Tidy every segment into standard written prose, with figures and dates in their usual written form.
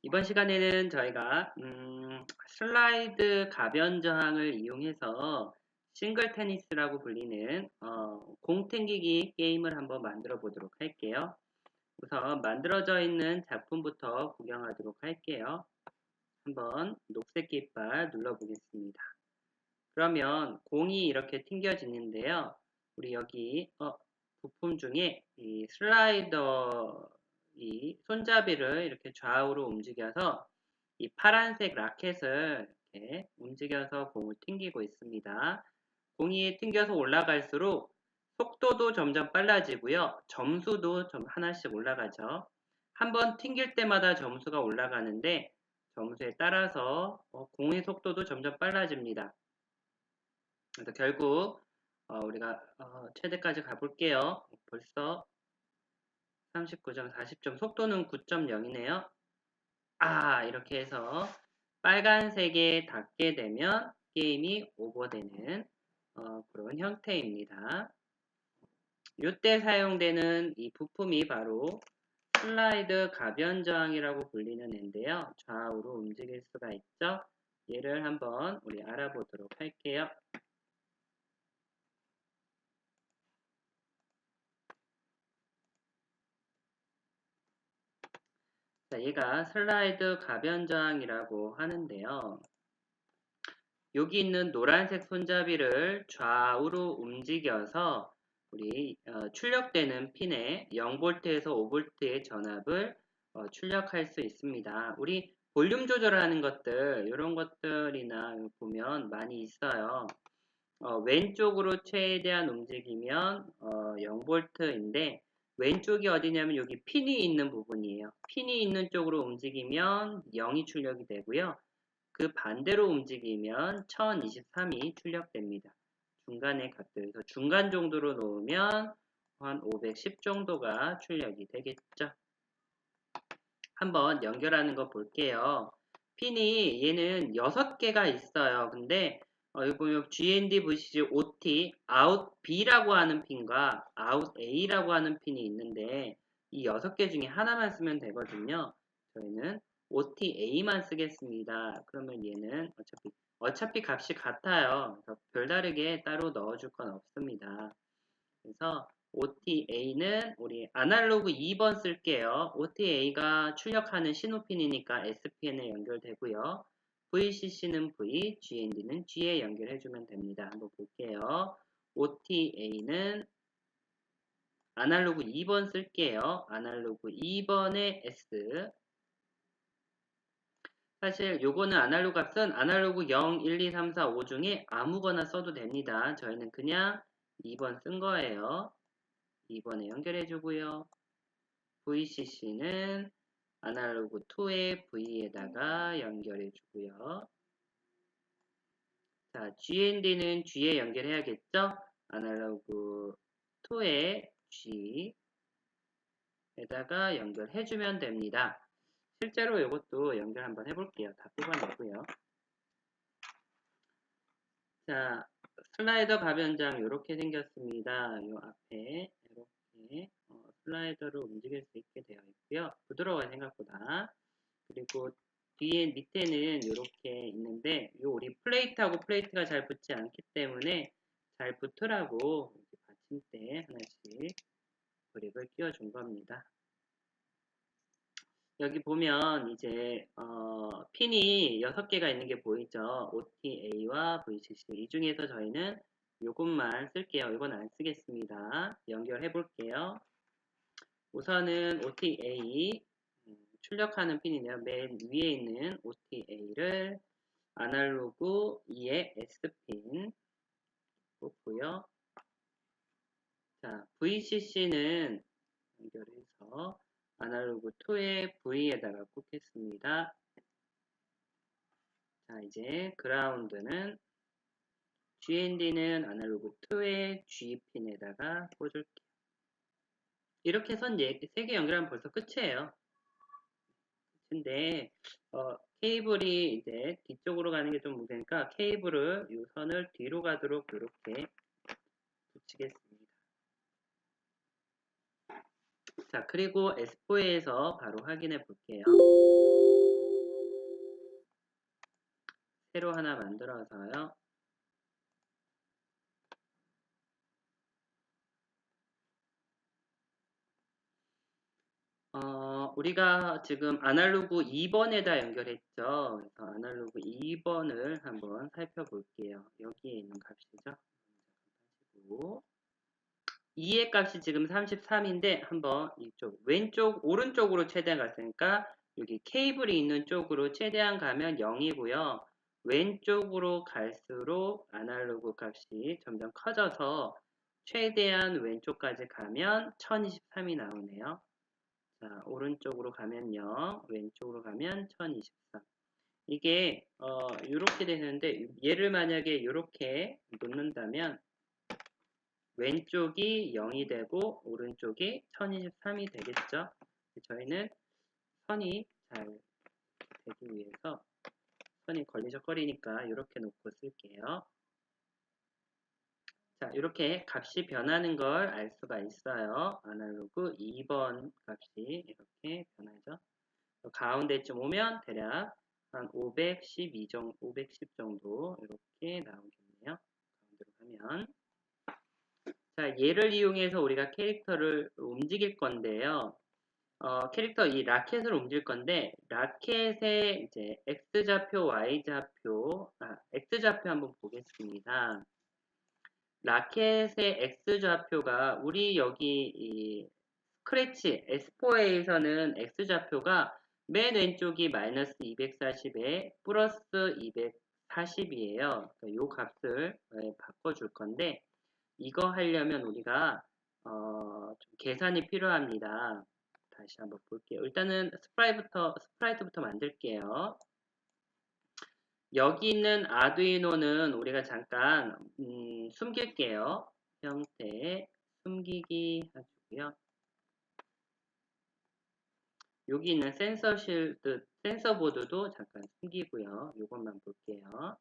이번 시간에는 저희가 슬라이드 가변 저항을 이용해서 싱글 테니스라고 불리는 공 튕기기 게임을 한번 만들어 보도록 할게요. 우선 만들어져 있는 작품부터 구경하도록 할게요. 한번 녹색 깃발 눌러 보겠습니다. 그러면 공이 이렇게 튕겨지는데요. 우리 여기 부품 중에 이 슬라이더 이 손잡이를 이렇게 좌우로 움직여서 이 파란색 라켓을 이렇게 움직여서 공을 튕기고 있습니다. 공이 튕겨서 올라갈수록 속도도 점점 빨라지고요. 점수도 좀 하나씩 올라가죠. 한번 튕길 때마다 점수가 올라가는데 점수에 따라서 공의 속도도 점점 빨라집니다. 그래서 결국 우리가 최대까지 가볼게요. 벌써 39점, 40점, 속도는 9.0이네요. 이렇게 해서 빨간색에 닿게 되면 게임이 오버되는 그런 형태입니다. 이때 사용되는 이 부품이 바로 슬라이드 가변 저항이라고 불리는 앤데요. 좌우로 움직일 수가 있죠. 얘를 한번 우리 알아보도록 할게요. 자, 얘가 슬라이드 가변 저항이라고 하는데요. 여기 있는 노란색 손잡이를 좌우로 움직여서 우리 출력되는 핀에 0V에서 5V의 전압을 출력할 수 있습니다. 우리 볼륨 조절하는 것들, 이런 것들이나 보면 많이 있어요. 왼쪽으로 최대한 움직이면 0V인데 왼쪽이 어디냐면 여기 핀이 있는 부분이에요. 핀이 있는 쪽으로 움직이면 0이 출력이 되고요. 그 반대로 움직이면 1023이 출력됩니다. 중간에 값들에서 중간 정도로 놓으면 한 510 정도가 출력이 되겠죠. 한번 연결하는 거 볼게요. 핀이 얘는 6개가 있어요. 근데 여기 보면 GND 보시죠. OT, out B라고 하는 핀과 out A라고 하는 핀이 있는데 이 6개 중에 하나만 쓰면 되거든요. 저희는 OTA만 쓰겠습니다. 그러면 얘는 어차피 값이 같아요. 그래서 별다르게 따로 넣어줄 건 없습니다. 그래서 OTA는 우리 아날로그 2번 쓸게요. OTA가 출력하는 신호핀이니까 SPN에 연결되고요. VCC는 V, GND는 G에 연결해주면 됩니다. 한번 볼게요. OTA는 아날로그 2번 쓸게요. 아날로그 2번에 S. 사실 요거는 아날로그 값은 아날로그 0, 1, 2, 3, 4, 5 중에 아무거나 써도 됩니다. 저희는 그냥 2번 쓴 거예요. 2번에 연결해주고요. VCC는 아날로그 2의 V에다가 연결해주고요. 자, GND는 G에 연결해야겠죠? 아날로그 2의 G에다가 연결해주면 됩니다. 실제로 이것도 연결 한번 해볼게요. 다 뽑아내고요. 자, 슬라이더 가변장 이렇게 생겼습니다. 이 앞에 이렇게 슬라이더를 움직일 수 있게 되어 있고요. 부드러워요, 생각보다. 그리고 뒤에 밑에는 이렇게 있는데 우리 플레이트하고 플레이트가 잘 붙지 않기 때문에 잘 붙으라고 받침대 하나씩 그립을 끼워준 겁니다. 여기 보면 이제 핀이 6개가 있는 게 보이죠? OTA와 VCC. 이 중에서 저희는 이것만 쓸게요. 이건 안 쓰겠습니다. 연결해 볼게요. 우선은 OTA 출력하는 핀이네요. 맨 위에 있는 OTA를 아날로그 2의 S핀 꽂고요. 자, VCC는 연결해서 아날로그 2의 V에다가 꽂겠습니다. 자, 이제 그라운드는 GND는 아날로그 2의 G핀에다가 꽂을게요. 이렇게 해서 3개 연결하면 벌써 끝이에요. 근데 케이블이 이제 뒤쪽으로 가는 게 좀 무서우니까 케이블을 이 선을 뒤로 가도록 이렇게 붙이겠습니다. 자, 그리고 S4에서 바로 확인해 볼게요. 새로 하나 만들어서요. 우리가 지금 아날로그 2번에다 연결했죠. 그래서 아날로그 2번을 한번 살펴볼게요. 여기에 있는 값이죠. 2의 값이 지금 33인데 한번 이쪽 왼쪽 오른쪽으로 최대한 갔으니까 여기 케이블이 있는 쪽으로 최대한 가면 0이고요. 왼쪽으로 갈수록 아날로그 값이 점점 커져서 최대한 왼쪽까지 가면 1023이 나오네요. 자, 오른쪽으로 가면 0, 왼쪽으로 가면 1023. 이게 이렇게 되는데 얘를 만약에 이렇게 놓는다면 왼쪽이 0이 되고 오른쪽이 1023이 되겠죠. 저희는 선이 잘 되기 위해서 선이 걸리적거리니까 이렇게 놓고 쓸게요. 자, 이렇게 값이 변하는 걸 알 수가 있어요. 아날로그 2번 값이 이렇게 변하죠. 가운데쯤 오면 대략 한 510 정도 이렇게 나오겠네요. 가운데로 가면 자, 얘를 이용해서 우리가 캐릭터를 움직일 건데요. 캐릭터 이 라켓을 움직일 건데 라켓의 이제 X좌표, Y좌표, X좌표 한번 보겠습니다. 라켓의 X좌표가 우리 여기 이 스크래치 S4에서는 X좌표가 맨 왼쪽이 마이너스 240에 플러스 240이에요. 이 값을 바꿔줄 건데 이거 하려면 우리가 좀 계산이 필요합니다. 다시 한번 볼게요. 일단은 스프라이트부터 만들게요. 여기 있는 아두이노는 우리가 잠깐 숨길게요. 형태 숨기기 해주고요. 여기 있는 센서보드도 잠깐 숨기고요. 이것만 볼게요.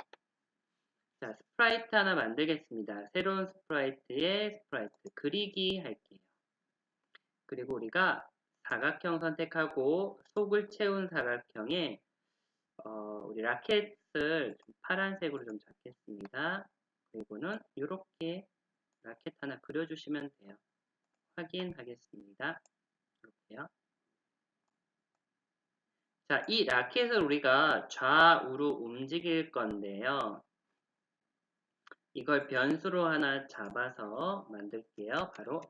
자, 스프라이트 하나 만들겠습니다. 새로운 스프라이트에 스프라이트 그리기 할게요. 그리고 우리가 사각형 선택하고 속을 채운 사각형에 우리 라켓을 좀 파란색으로 좀 잡겠습니다. 그리고는 이렇게 라켓 하나 그려주시면 돼요. 확인하겠습니다. 이렇게요. 자, 이 라켓을 우리가 좌우로 움직일 건데요. 이걸 변수로 하나 잡아서 만들게요. 바로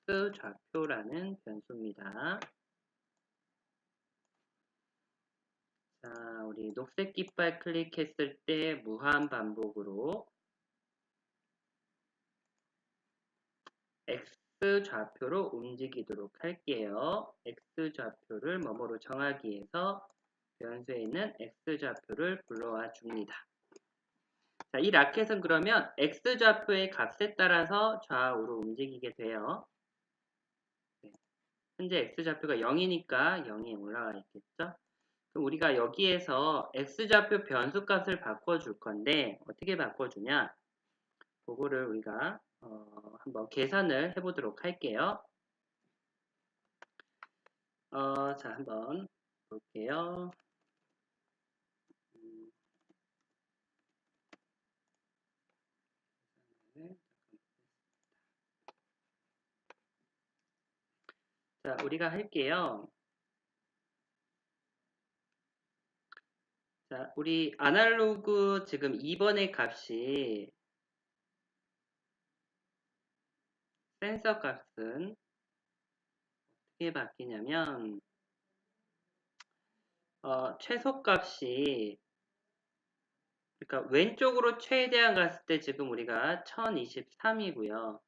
X좌표라는 변수입니다. 자, 우리 녹색 깃발 클릭했을 때 무한 반복으로 X좌표로 움직이도록 할게요. X좌표를 뭐뭐로 정하기 위해서 변수에 있는 X좌표를 불러와 줍니다. 자, 이 라켓은 그러면 X좌표의 값에 따라서 좌우로 움직이게 돼요. 네. 현재 X좌표가 0이니까 0이 올라가 있겠죠? 그럼 우리가 여기에서 X좌표 변수값을 바꿔줄 건데 어떻게 바꿔주냐? 그거를 우리가 한번 계산을 해보도록 할게요. 자, 한번 볼게요. 자, 우리가 할게요. 자, 우리 아날로그 지금 2번의 값이 센서 값은 어떻게 바뀌냐면 최소값이 그러니까 왼쪽으로 최대한 갔을 때 지금 우리가 1023이고요.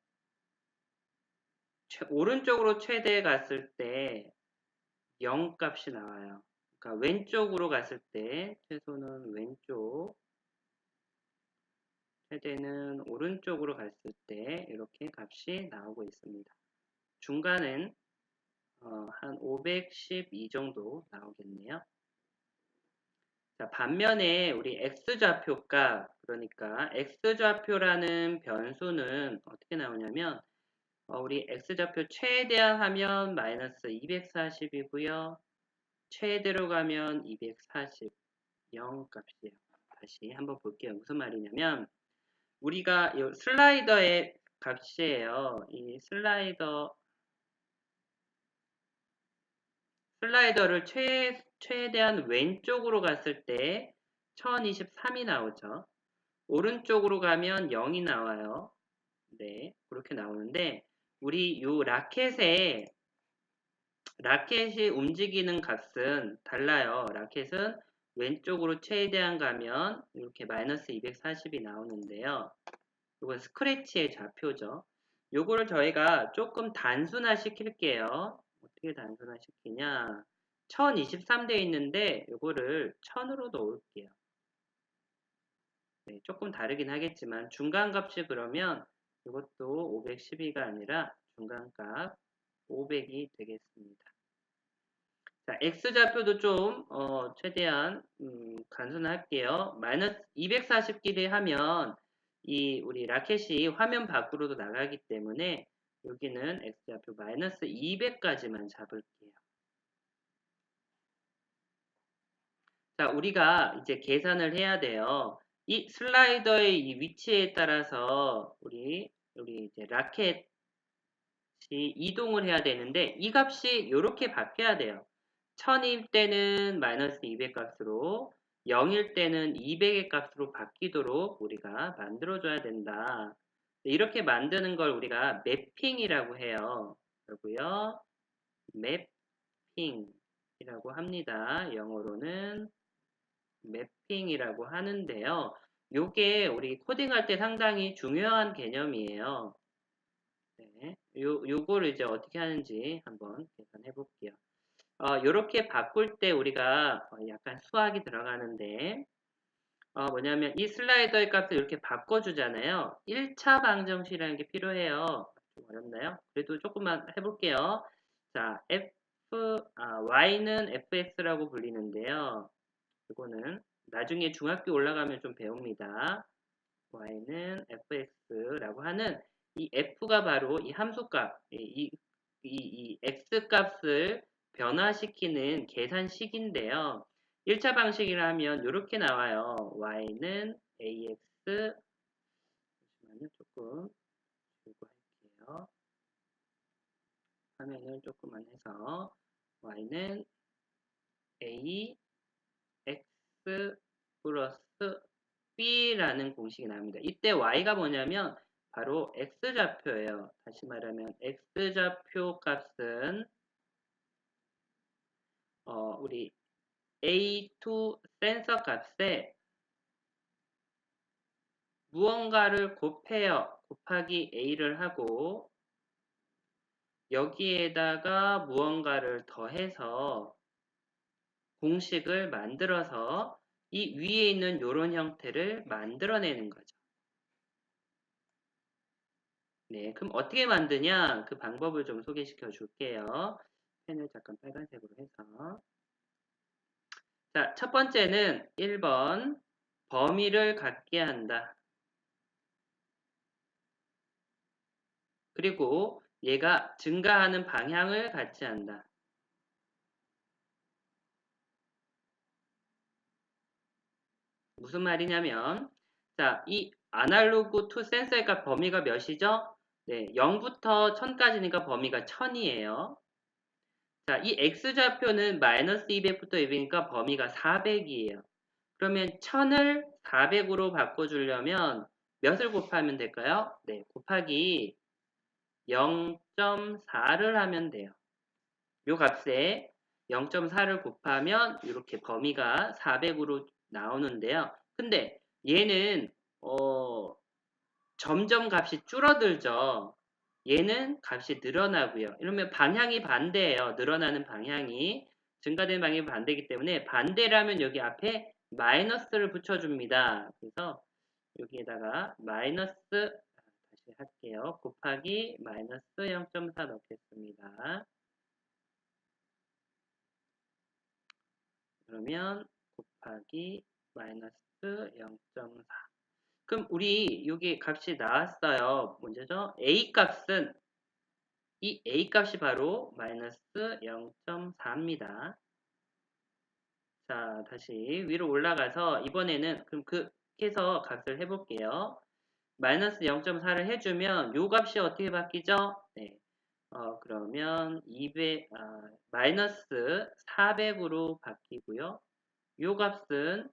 오른쪽으로 최대 갔을 때 0 값이 나와요. 그러니까 왼쪽으로 갔을 때 최소는 왼쪽, 최대는 오른쪽으로 갔을 때 이렇게 값이 나오고 있습니다. 중간은 한 512 정도 나오겠네요. 자, 반면에 우리 X좌표 값, 그러니까 X좌표라는 변수는 어떻게 나오냐면 우리 X좌표 최대한 하면 마이너스 240이고요. 최대로 가면 240, 0 값이에요. 다시 한번 볼게요. 무슨 말이냐면 우리가 이 슬라이더의 값이에요. 이 슬라이더를 최대한 왼쪽으로 갔을 때 1023이 나오죠. 오른쪽으로 가면 0이 나와요. 네, 그렇게 나오는데 우리 요 라켓이 움직이는 값은 달라요. 라켓은 왼쪽으로 최대한 가면 이렇게 마이너스 240이 나오는데요. 이건 스크래치의 좌표죠. 요거를 저희가 조금 단순화 시킬게요. 어떻게 단순화 시키냐? 1023 돼 있는데 요거를 1000으로 넣을게요. 네, 조금 다르긴 하겠지만 중간값이 그러면 이것도 512가 아니라 중간값 500이 되겠습니다. 자, X좌표도 좀 최대한 간순할게요. 마이너스 240끼리 하면 이 우리 라켓이 화면 밖으로도 나가기 때문에 여기는 X좌표 마이너스 200까지만 잡을게요. 자, 우리가 이제 계산을 해야 돼요. 이 슬라이더의 이 위치에 따라서 우리 이제 라켓이 이동을 해야 되는데 이 값이 이렇게 바뀌어야 돼요. 1000일 때는 마이너스 200 값으로 0일 때는 200의 값으로 바뀌도록 우리가 만들어줘야 된다. 이렇게 만드는 걸 우리가 매핑이라고 해요. 그리고요, 매핑이라고 합니다. 영어로는 매핑이라고 하는데요. 요게 우리 코딩할 때 상당히 중요한 개념이에요. 네, 요거를 이제 어떻게 하는지 한번 계산해 볼게요. 요렇게 바꿀 때 우리가 약간 수학이 들어가는데, 뭐냐면 이 슬라이더의 값을 이렇게 바꿔주잖아요. 1차 방정식이라는 게 필요해요. 좀 어렵나요? 그래도 조금만 해볼게요. 자, y는 fx라고 불리는데요. 이거는 나중에 중학교 올라가면 좀 배웁니다. y는 fx라고 하는 이 f가 바로 이 함수값, 이 x 값을 변화시키는 계산식인데요. 1차 방식이라 하면 이렇게 나와요. y는 ax, 잠시만요. 조금 줄고 할게요. 화면을 조금만 해서 y는 a, x 플러스 b라는 공식이 나옵니다. 이때 y가 뭐냐면 바로 x좌표예요. 다시 말하면 x좌표 값은 우리 A2 센서 값에 무언가를 곱해요. 곱하기 A를 하고 여기에다가 무언가를 더해서 공식을 만들어서 이 위에 있는 이런 형태를 만들어내는 거죠. 네, 그럼 어떻게 만드냐? 그 방법을 좀 소개시켜 줄게요. 펜을 잠깐 빨간색으로 해서. 자, 첫 번째는 1번 범위를 갖게 한다. 그리고 얘가 증가하는 방향을 같이 한다. 무슨 말이냐면 자, 이 아날로그 투 센서의 값 범위가 몇이죠? 네, 0부터 1000까지니까 범위가 1000이에요. 자, 이 x좌표는 마이너스 200부터 200이니까 범위가 400이에요. 그러면 1000을 400으로 바꿔주려면 몇을 곱하면 될까요? 네, 곱하기 0.4를 하면 돼요. 요 값에 0.4를 곱하면 이렇게 범위가 400으로 나오는데요. 근데 얘는 점점 값이 줄어들죠. 얘는 값이 늘어나고요. 이러면 방향이 반대예요. 늘어나는 방향이 증가되는 방향이 반대이기 때문에 반대라면 여기 앞에 마이너스를 붙여줍니다. 그래서 여기에다가 마이너스 다시 할게요. 곱하기 마이너스 0.4 넣겠습니다. 그러면 곱하기 마이너스 0.4. 그럼 우리 여기 값이 나왔어요. 문제죠? A 값은 이 A 값이 바로 마이너스 0.4입니다. 자, 다시 위로 올라가서 이번에는 그럼 그렇게 해서 값을 해볼게요. 마이너스 0.4를 해주면 요 값이 어떻게 바뀌죠? 네. 그러면 마이너스 400으로 바뀌고요. 요 값은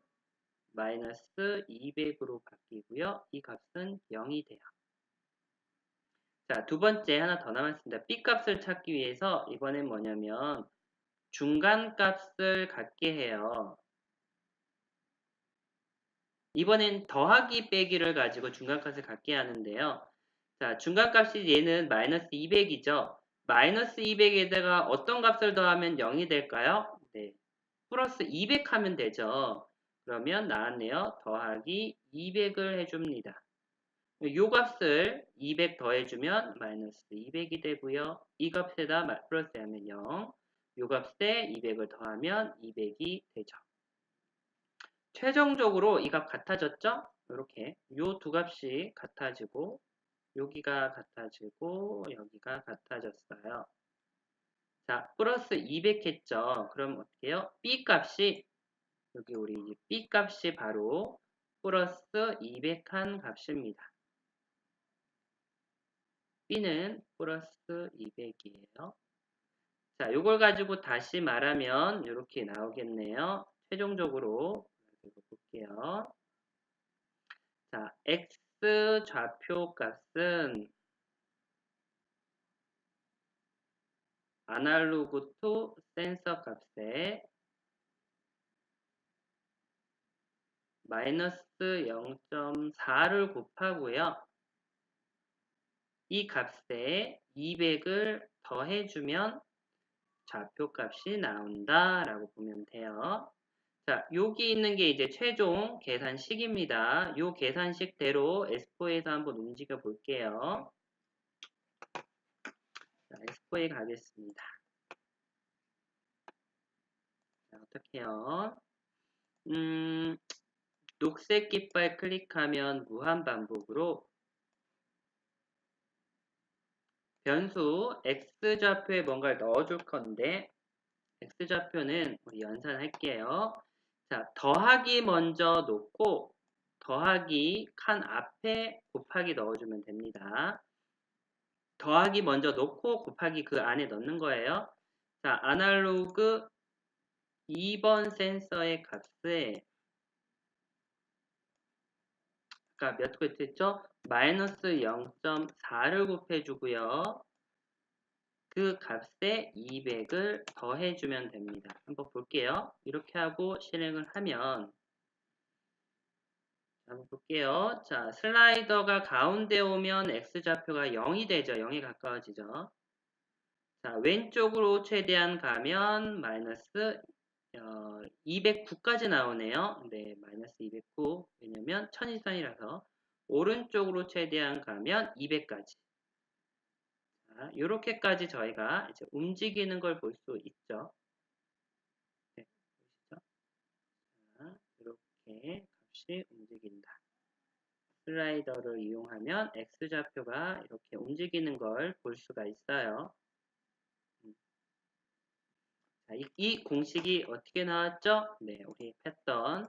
마이너스 200으로 바뀌고요. 이 값은 0이 돼요. 자, 두 번째 하나 더 남았습니다. B 값을 찾기 위해서 이번엔 뭐냐면 중간 값을 갖게 해요. 이번엔 더하기 빼기를 가지고 중간값을 갖게 하는데요. 자, 중간값이 얘는 마이너스 200이죠. 마이너스 200에다가 어떤 값을 더하면 0이 될까요? 네. 플러스 200 하면 되죠. 그러면 나왔네요. 더하기 200을 해줍니다. 요 값을 200 더해주면 마이너스 200이 되고요. 이 값에다 플러스 하면 0. 요 값에 200을 더하면 200이 되죠. 최종적으로 이 값 같아졌죠? 이렇게 요 두 값이 같아지고 여기가 같아지고 여기가 같아졌어요. 자, 플러스 200 했죠? 그럼 어떻게 해요? B 값이 여기 우리 B 값이 바로 플러스 200한 값입니다. B는 플러스 200이에요. 자, 요걸 가지고 다시 말하면 이렇게 나오겠네요. 최종적으로 볼게요. 자, X 좌표 값은 아날로그 투 센서 값에 마이너스 0.4를 곱하고요. 이 값에 200을 더해주면 좌표값이 나온다라고 보면 돼요. 자, 여기 있는 게 이제 최종 계산식입니다. 이 계산식대로 S4에서 한번 움직여 볼게요. 자, S4에 가겠습니다. 자, 어떻게 해요? 녹색 깃발 클릭하면 무한 반복으로 변수 x좌표에 뭔가를 넣어줄 건데 x좌표는 우리 연산할게요. 자, 더하기 먼저 놓고 더하기 칸 앞에 곱하기 넣어주면 됩니다. 더하기 먼저 놓고 곱하기 그 안에 넣는 거예요. 자, 아날로그 2번 센서의 값에 아까 몇 곱했죠? 마이너스 0.4를 곱해주고요. 그 값에 200을 더해주면 됩니다. 한번 볼게요. 이렇게 하고 실행을 하면 한번 볼게요. 자, 슬라이더가 가운데 오면 x좌표가 0이 되죠. 0에 가까워지죠. 자, 왼쪽으로 최대한 가면 마이너스 209까지 나오네요. 네, 마이너스 209. 왜냐면 천일선이라서 오른쪽으로 최대한 가면 200까지. 자, 이렇게까지 저희가 이제 움직이는 걸 볼 수 있죠. 네, 보시죠. 자, 이렇게 값이 움직인다. 슬라이더를 이용하면 x좌표가 이렇게 움직이는 걸 볼 수가 있어요. 자, 이 공식이 어떻게 나왔죠? 네, 우리 했던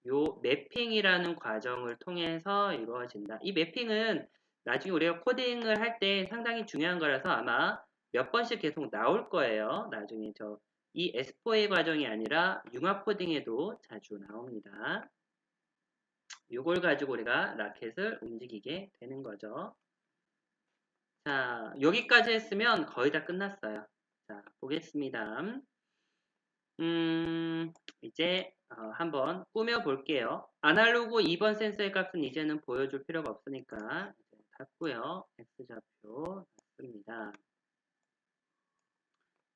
요 매핑이라는 과정을 통해서 이루어진다. 이 매핑은 나중에 우리가 코딩을 할 때 상당히 중요한 거라서 아마 몇 번씩 계속 나올 거예요. 나중에 이 S4A 과정이 아니라 융합 코딩에도 자주 나옵니다. 요걸 가지고 우리가 라켓을 움직이게 되는 거죠. 자, 여기까지 했으면 거의 다 끝났어요. 자, 보겠습니다. 이제 한번 꾸며 볼게요. 아날로그 2번 센서의 값은 이제는 보여줄 필요가 없으니까 이제 닫고요. X좌표 닫습니다.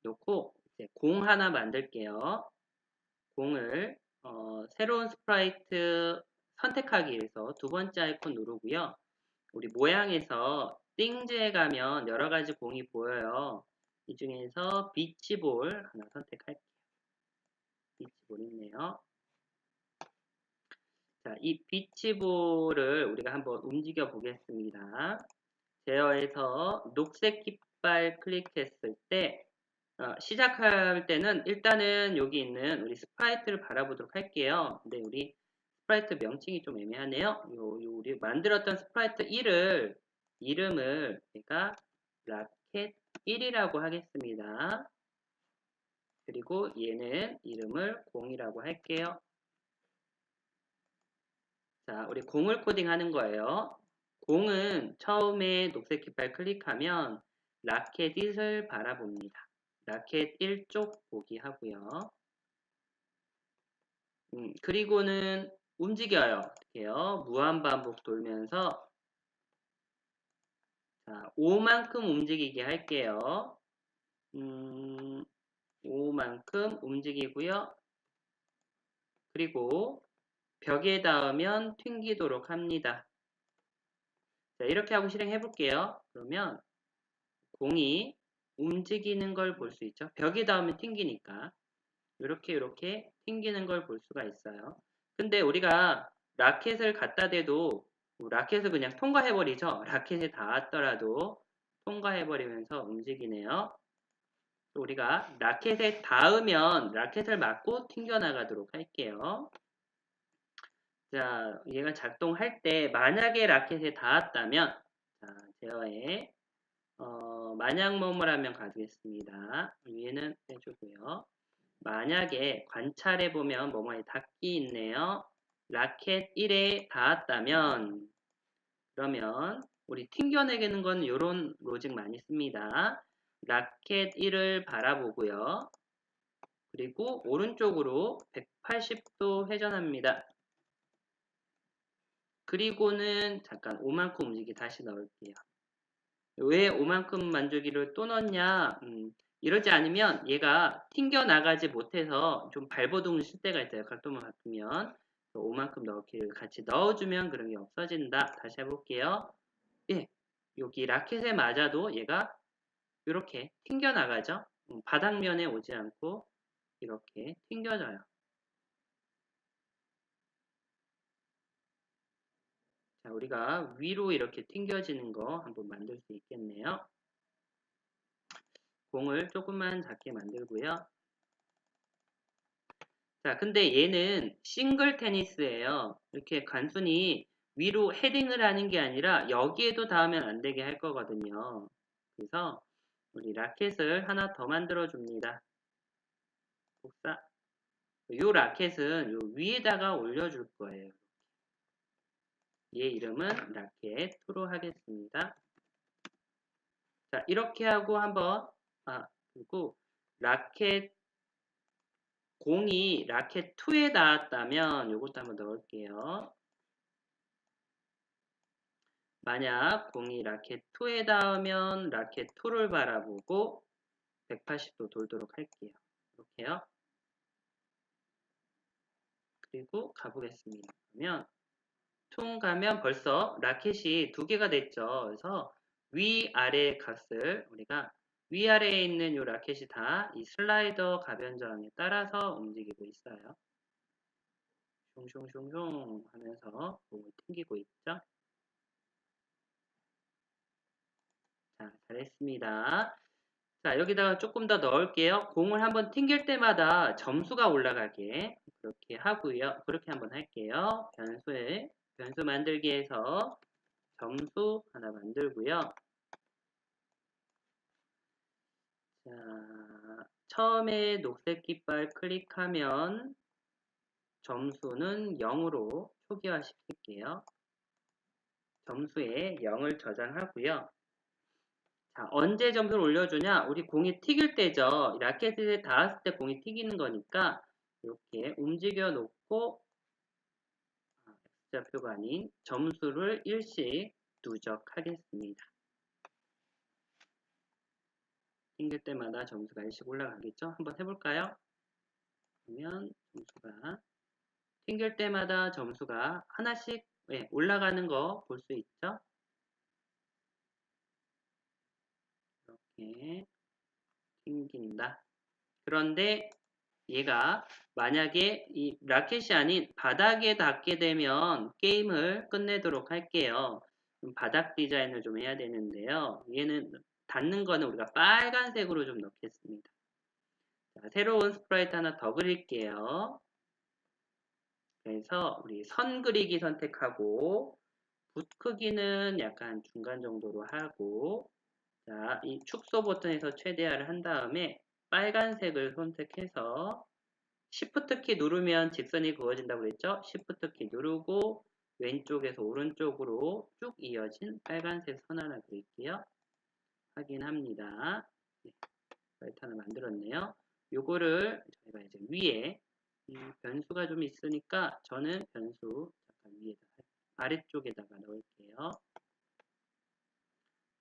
놓고 이제 공 하나 만들게요. 공을 새로운 스프라이트 선택하기 위해서 두 번째 아이콘 누르고요. 우리 모양에서 띵즈에 가면 여러 가지 공이 보여요. 이 중에서 비치볼 하나 선택할게요. 비치볼 있네요. 자, 이 비치볼을 우리가 한번 움직여 보겠습니다. 제어에서 녹색 깃발 클릭했을 때 시작할 때는 일단은 여기 있는 우리 스프라이트를 바라보도록 할게요. 근데 우리 스프라이트 명칭이 좀 애매하네요. 우리 만들었던 스프라이트 1을 이름을 제가 라켓 1이라고 하겠습니다. 그리고 얘는 이름을 0이라고 할게요. 자, 우리 0을 코딩하는 거예요. 0은 처음에 녹색 깃발 클릭하면 라켓 1을 바라봅니다. 라켓 1쪽 보기 하고요. 그리고는 움직여요. 어떻게요? 무한반복 돌면서 자, 5만큼 움직이게 할게요. 5만큼 움직이고요. 그리고 벽에 닿으면 튕기도록 합니다. 자, 이렇게 하고 실행해 볼게요. 그러면 공이 움직이는 걸 볼 수 있죠. 벽에 닿으면 튕기니까. 이렇게 튕기는 걸 볼 수가 있어요. 근데 우리가 라켓을 갖다 대도 라켓을 그냥 통과해버리죠. 라켓에 닿았더라도 통과해버리면서 움직이네요. 우리가 라켓에 닿으면 라켓을 맞고 튕겨나가도록 할게요. 자, 얘가 작동할 때 만약에 라켓에 닿았다면 자, 제어에 만약 뭐뭐라면 가지겠습니다. 위에는 빼주고요. 만약에 관찰해보면 뭐뭐에 닿기 있네요. 라켓 1에 닿았다면 그러면 우리 튕겨내기는 건 이런 로직 많이 씁니다. 라켓 1을 바라보고요. 그리고 오른쪽으로 180도 회전합니다. 그리고는 잠깐 5만큼 움직이 다시 넣을게요. 왜 5만큼 만들기를 또 넣냐? 이러지 않으면 얘가 튕겨나가지 못해서 좀 발버둥을 칠 때가 있어요. 각도만 바꾸면. 5만큼 넣기를 같이 넣어주면 그런 게 없어진다. 다시 해볼게요. 예, 여기 라켓에 맞아도 얘가 이렇게 튕겨나가죠. 바닥면에 오지 않고 이렇게 튕겨져요. 자, 우리가 위로 이렇게 튕겨지는 거 한번 만들 수 있겠네요. 공을 조금만 작게 만들고요. 자, 근데 얘는 싱글 테니스예요. 이렇게 간순히 위로 헤딩을 하는 게 아니라 여기에도 닿으면 안 되게 할 거거든요. 그래서 우리 라켓을 하나 더 만들어 줍니다. 복사. 이 라켓은 요 위에다가 올려줄 거예요. 얘 이름은 라켓 2로 하겠습니다. 자, 이렇게 하고 한번 그리고 라켓 공이 라켓 2에 닿았다면 이것도 한번 넣을게요. 만약 공이 라켓 2에 닿으면 라켓 2를 바라보고 180도 돌도록 할게요. 이렇게요. 그리고 가보겠습니다. 그러면 퉁 가면 벌써 라켓이 2개가 됐죠. 그래서 위아래 값을 우리가 위아래에 있는 이 라켓이 다 이 슬라이더 가변 저항에 따라서 움직이고 있어요. 슝슝슝슝 하면서 공을 튕기고 있죠. 자, 잘했습니다. 자, 여기다가 조금 더 넣을게요. 공을 한번 튕길 때마다 점수가 올라가게 그렇게 하고요. 그렇게 한번 할게요. 변수 만들기에서 점수 하나 만들고요. 자, 처음에 녹색 깃발 클릭하면 점수는 0으로 초기화 시킬게요. 점수에 0을 저장하고요. 자, 언제 점수를 올려주냐? 우리 공이 튀길 때죠. 라켓에 닿았을 때 공이 튀기는 거니까 이렇게 움직여 놓고 X좌표가 아닌 점수를 일씩 누적하겠습니다. 튕길 때마다 점수가 일씩 올라가겠죠? 한번 해볼까요? 그러면 점수가 튕길 때마다 점수가 하나씩 올라가는 거 볼 수 있죠? 이렇게 튕긴다. 그런데 얘가 만약에 이 라켓이 아닌 바닥에 닿게 되면 게임을 끝내도록 할게요. 바닥 디자인을 좀 해야 되는데요. 얘는 닿는 거는 우리가 빨간색으로 좀 넣겠습니다. 자, 새로운 스프라이트 하나 더 그릴게요. 그래서 우리 선 그리기 선택하고 붓 크기는 약간 중간 정도로 하고 자, 이 축소 버튼에서 최대화를 한 다음에 빨간색을 선택해서 Shift 키 누르면 직선이 그어진다고 그랬죠? Shift 키 누르고 왼쪽에서 오른쪽으로 쭉 이어진 빨간색 선 하나 그릴게요. 확인합니다. 네, 라이트 하나 만들었네요. 요거를 저희가 이제 위에 변수가 좀 있으니까 저는 변수 잠깐 위에다 아래쪽에다가 넣을게요.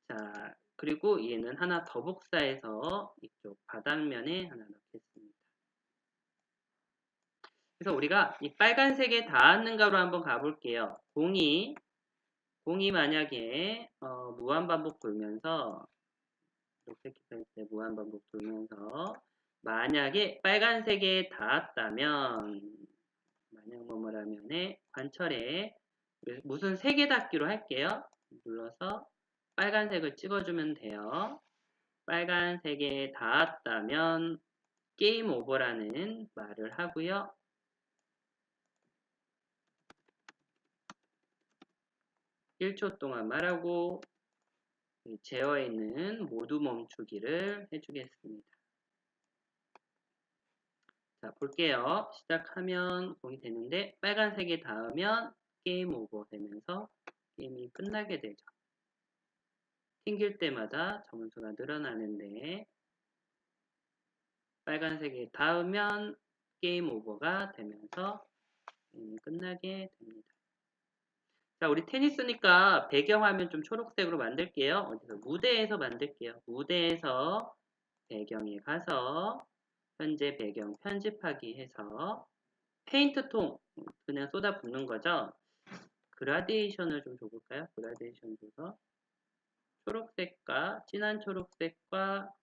자, 그리고 얘는 하나 더 복사해서 이쪽 바닥면에 하나 넣겠습니다. 그래서 우리가 이 빨간색에 닿았는가로 한번 가볼게요. 공이 만약에 무한반복 돌면서 이렇게 기다릴 때 무한반복 돌면서 만약에 빨간색에 닿았다면 만약 뭐뭐라면에 관철에 무슨 색에 닿기로 할게요. 눌러서 빨간색을 찍어주면 돼요. 빨간색에 닿았다면 게임 오버라는 말을 하고요. (1초) 동안 말하고 제어에 있는 모두 멈추기를 해주겠습니다. 자, 볼게요. 시작하면 공이 되는데 빨간색에 닿으면 게임 오버 되면서 게임이 끝나게 되죠. 튕길 때마다 점수가 늘어나는데 빨간색에 닿으면 게임 오버가 되면서 게임이 끝나게 됩니다. 자, 우리 테니스니까 배경화면 좀 초록색으로 만들게요. 어디서? 무대에서 만들게요. 무대에서 배경에 가서 현재 배경 편집하기 해서 페인트 통 그냥 쏟아 붓는 거죠. 그라데이션을 좀 줘볼까요? 그라데이션 줘서 초록색과 진한 초록색과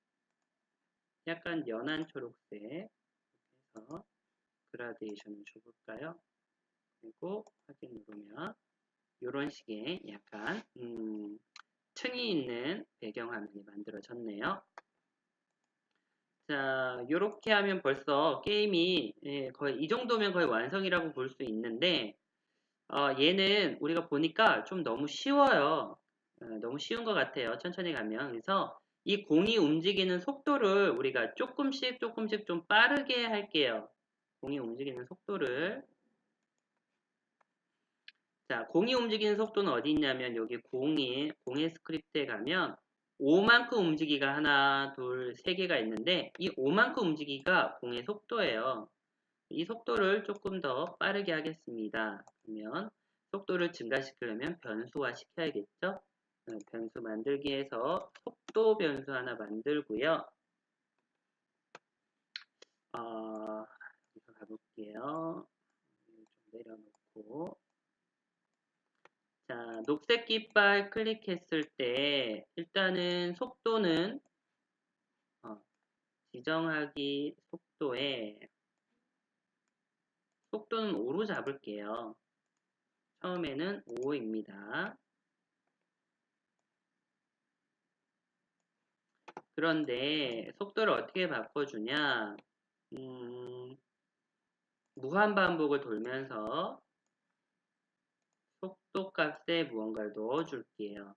약간 연한 초록색 해서 그라데이션을 줘볼까요? 그리고 확인 누르면 이런 식의 약간 층이 있는 배경화면이 만들어졌네요. 자, 이렇게 하면 벌써 게임이 거의 이 정도면 거의 완성이라고 볼 수 있는데 얘는 우리가 보니까 좀 너무 쉬워요. 너무 쉬운 것 같아요. 천천히 가면. 그래서 이 공이 움직이는 속도를 우리가 조금씩 좀 빠르게 할게요. 공이 움직이는 속도를. 자, 공이 움직이는 속도는 어디 있냐면 여기 공의 스크립트에 가면 5만큼 움직이가 하나, 둘, 세 개가 있는데 이 5만큼 움직이가 공의 속도예요. 이 속도를 조금 더 빠르게 하겠습니다. 그러면 속도를 증가시키려면 변수화 시켜야겠죠? 변수 만들기에서 속도 변수 하나 만들고요. 여기서 가볼게요. 좀 내려놓고 자, 녹색 깃발 클릭했을 때 일단은 속도는 지정하기 속도는 5로 잡을게요. 처음에는 5입니다. 그런데 속도를 어떻게 바꿔주냐? 무한반복을 돌면서 속도 값에 무언가를 넣어줄게요.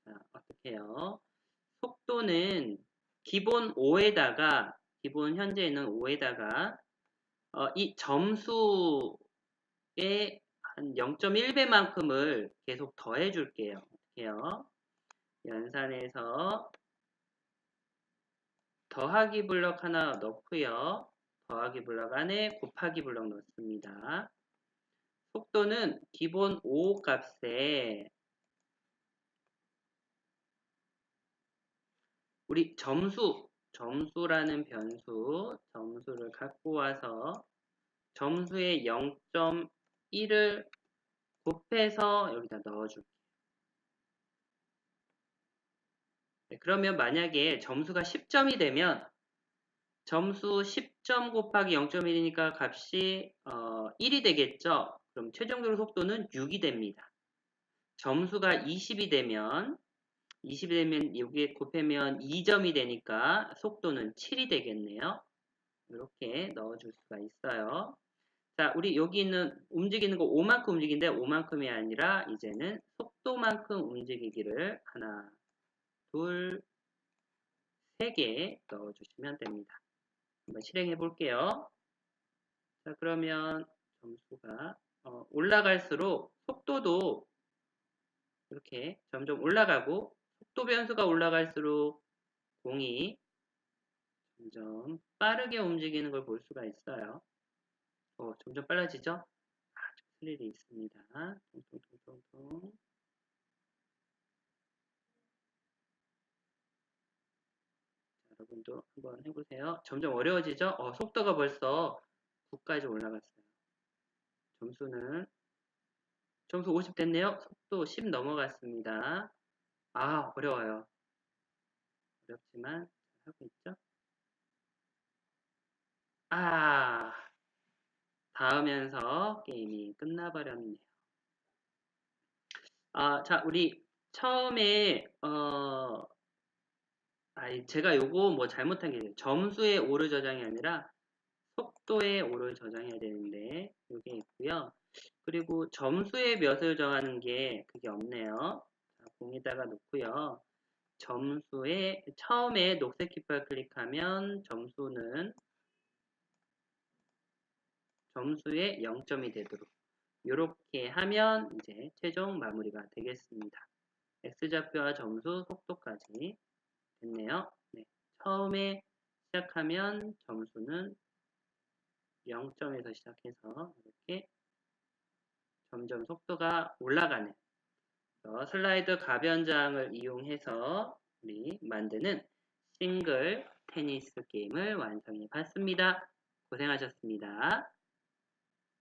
자, 어떻게 해요? 속도는 기본 5에다가 기본 현재 있는 5에다가 이 점수의 한 0.1배만큼을 계속 더해줄게요. 어떻게 해요? 연산해서 더하기 블럭 하나 넣고요. 더하기 블럭 안에 곱하기 블럭 넣습니다. 속도는 기본 5 값에 우리 점수라는 점수를 갖고 와서 점수의 0.1을 곱해서 여기다 넣어줄게요. 네, 그러면 만약에 점수가 10점이 되면 점수 10점 곱하기 0.1이니까 값이 1이 되겠죠? 그럼 최종적으로 속도는 6이 됩니다. 점수가 20이 되면 20이 되면 여기에 곱하면 2점이 되니까 속도는 7이 되겠네요. 이렇게 넣어줄 수가 있어요. 자, 우리 여기 있는 움직이는 거 5만큼 움직이는데 5만큼이 아니라 이제는 속도만큼 움직이기를 하나, 둘, 3개 넣어주시면 됩니다. 한번 실행해 볼게요. 자, 그러면 점수가 올라갈수록 속도도 이렇게 점점 올라가고 속도 변수가 올라갈수록 공이 점점 빠르게 움직이는 걸 볼 수가 있어요. 점점 빨라지죠? 좀 스릴이 있습니다. 통통통통통. 자, 여러분도 한번 해보세요. 점점 어려워지죠? 속도가 벌써 9까지 올라갔어요. 점수 50 됐네요. 속도 10 넘어갔습니다. 어려워요. 어렵지만 하고 있죠? 닿으면서 게임이 끝나버렸네요. 자, 우리 처음에 제가 요거 뭐 잘못한 게 점수의 오류 저장이 아니라 속도의 오류 저장해야 되는데 요게 있고요. 그리고 점수의 몇을 정하는 게 그게 없네요. 자, 공에다가 놓고요. 점수에 처음에 녹색 깃발 클릭하면 점수에 0점이 되도록 이렇게 하면 이제 최종 마무리가 되겠습니다. X좌표와 점수, 속도까지 됐네요. 네, 처음에 시작하면 점수는 0점에서 시작해서 이렇게 점점 속도가 올라가는 슬라이드 가변장을 이용해서 우리 만드는 싱글 테니스 게임을 완성해 봤습니다. 고생하셨습니다.